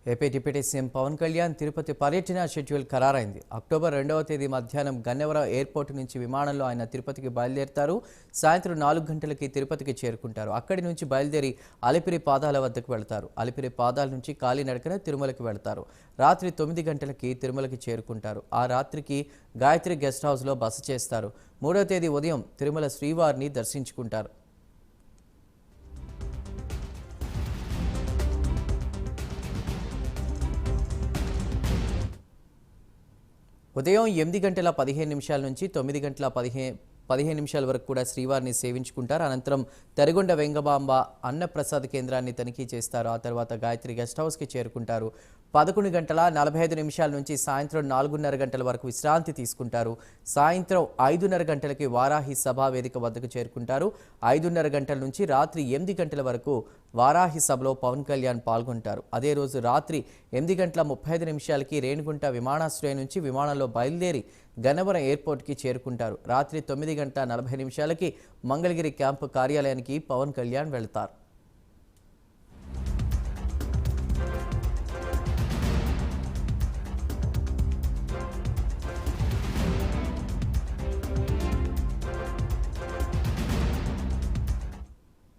AP deputy CM Pawan Kalyan Tirupati పర్యటన schedule ఖరారైంది. October 2వ తేదీ మధ్యాహ్నం గన్నవరం ఎయిర్పోర్ట్ నుంచి విమానంలో ఆయన తిరుపతికి బయలుదేరుతారు. సాయంత్రం 4 గంటలకి తిరుపతికి చేరుకుంటారు. అక్కడి నుంచి బయలుదేరి అలిపిరి పాదాల వద్దకు వెళ్తారు. అలిపిరి పాదాల నుంచి కాలినడకన తిరుమలకి వెళ్తారు. రాత్రి 9 గంటలకి తిరుమలకి చేరుకుంటారు. ఆ రాత్రికి గాయత్రి గెస్ట్ హౌస్లో బస చేస్తారు. 3వ తేదీ ఉదయం తిరుమల శ్రీవారిని దర్శించుకుంటారు. ఉదయం 8 గంటల 15 నిమిషాల నుంచి 9 గంటల 15 నిమిషాల వరకు కూడా శ్రీవారిని సేవించుకుంటారు. అనంతరం తెరగొండ వెంగబాంబ అన్నప్రసాద కేంద్రాన్ని తనిఖీ చేస్తారు. ఆ తర్వాత గాయత్రి గెస్ట్ హౌస్కి చేరుకుంటారు. 11 గంటల 45 నిమిషాల నుంచి సాయంత్రం 4:30 గంటల వరకు విశ్రాంతి తీసుకుంటారు. సాయంత్రం 5:30 గంటలకి వారాహి సభా వేదిక వద్దకు చేరుకుంటారు. 5:30 గంటల నుంచి రాత్రి 8 గంటల వరకు వారాహి సభలో పవన్ కళ్యాణ్ పాల్గొంటారు. అదే రోజు రాత్రి 8 గంటల 35 నిమిషాలకి రేణిగుంట విమానాశ్రయం నుంచి విమానంలో బయలుదేరి గన్నవరం ఎయిర్పోర్ట్కి చేరుకుంటారు. రాత్రి 9 గంటల 40 నిమిషాలకి మంగళగిరి క్యాంపు కార్యాలయానికి పవన్ కళ్యాణ్ వెళ్తారు.